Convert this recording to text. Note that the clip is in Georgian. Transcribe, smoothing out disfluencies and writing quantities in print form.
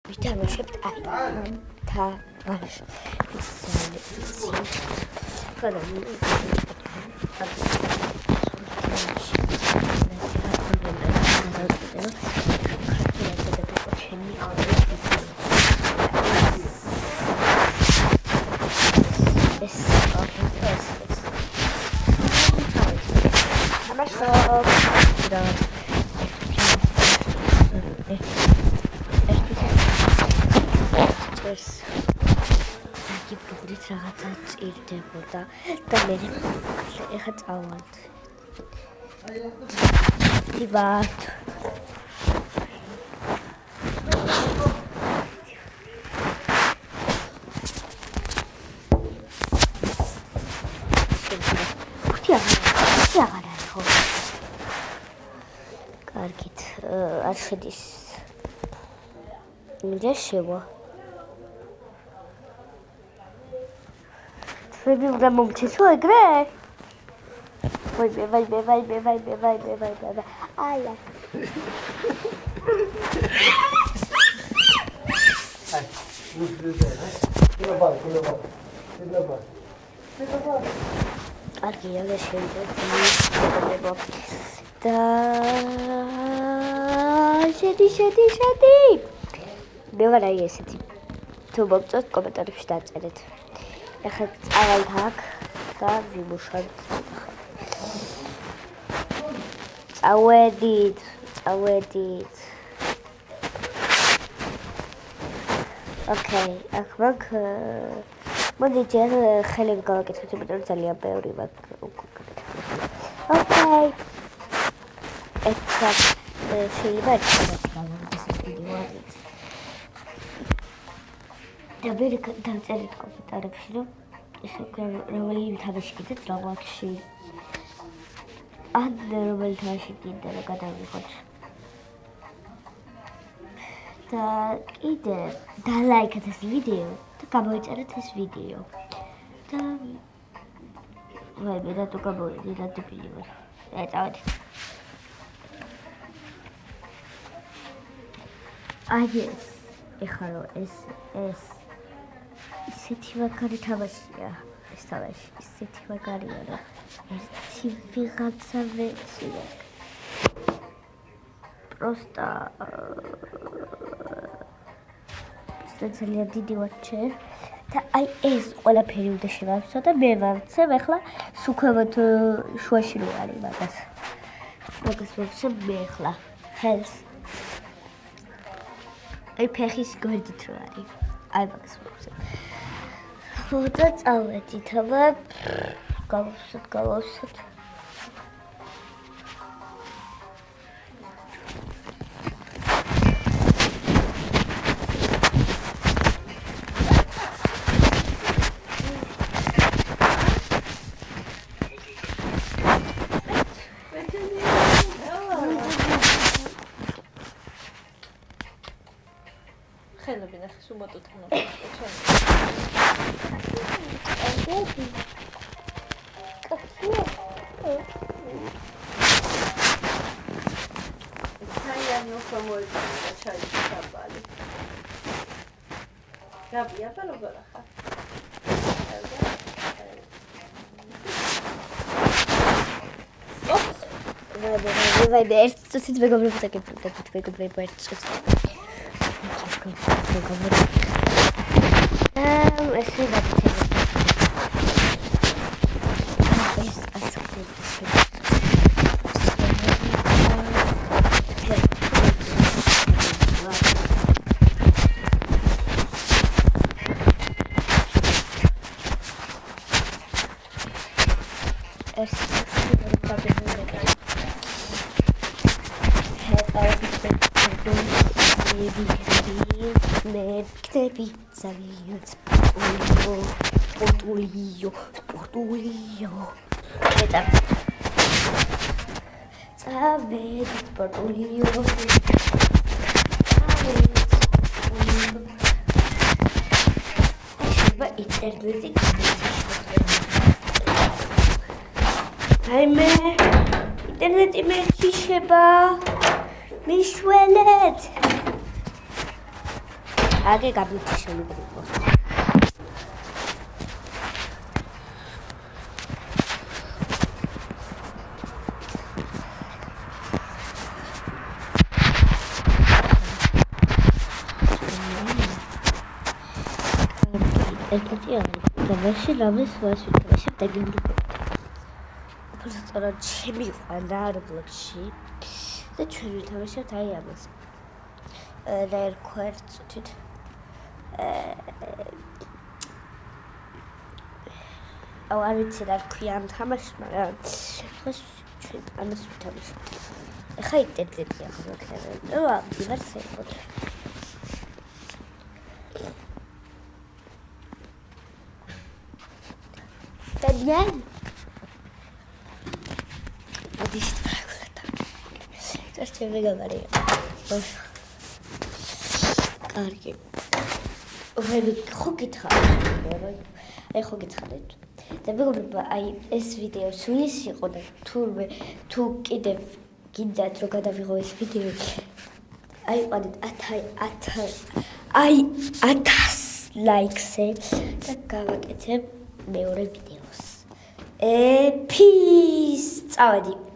ვითამაშებთ აი თამაშ რაღაცა წირდებოდა და მე ეხა წავალთ. დივართ. კარგით, არ შედის. მინდა შევა. Maybe we're going to go to the ეხლა წავალთ აქ და ვიმუშავებთ. წავედით. ოკეი, აქ მაგ მოდით ხელები გავაკეთოთ, იმიტომ რომ ძალიან ბევრი მაქვს უკვე. ოკეი. ეხლა შეიძლება ეს ვიდეო არის. და ვერ დავწერეთ კომენტარებში, რომ ეს რომელი თამაში კიდეთ რა გვაქვს. ან რომელი თამაში კიდე რა გადავიღოთ. და კიდე დალაიქეთ ეს ვიდეო და გამოიწერეთ ეს ვიდეო. და ვაი, რა თუ გამოვიდი, რა დებილი ვარ. წავედით. აი ეს ეხლა რომ ეს ისეთი მაგარი თამაშია, ეს თამაში ისეთი მაგარია, რომ ერთი ვიღაცა ვეცი აქვს. პროსტა ძალიან დიდი ვაჩერ და აი ეს ყველაფერი უნდა შევავსო და მე ვავცებ ახლა სუქებად შუაში რო არის მაგას ვავცებ მე ახლა ხელს აი ფეხის გვერდით რო არის აი მაგას ვავცებ და წავედით აბა გავავსოთ ხელები ნახე სუმოტოთ ხომ Gabi, apa lo balaha? Vai, se você tiver comprado aqui, vai comprar parte. Assim vai ter. Haime, interneti მერჩიშება, მიშველეთ. აგე გამიჩი შემიგრიბო. Erkeci davაში რამეს ვაშიფრე შემდეგ იმდროებით. უბრალოდ ჩემი ყანა რბლოქში და ჩვენ ვითამაშებთ აი ამას. და ერქვათ წუთით. არ ვიცი რა ქვია ამ თამაშს, მაგრამ ჩვენ ამას ვითამაშებთ. ეხა ინტერნეტია ხოლმე. ვარ საერთოდ. Daniel. Adiós, Estás me gavarei. Კარგი. ხო გითხარით. აი ხო გითხარით. და მეგობრებო, აი ეს ვიდეო სულის იყო და თუ კიდევ გინდათ რომ გადავიღო ეს ვიდეო. აი ყავით 1000 ლაიქზე და გავაკეთებ მეორე ვიდეოს. Peace! წავედი.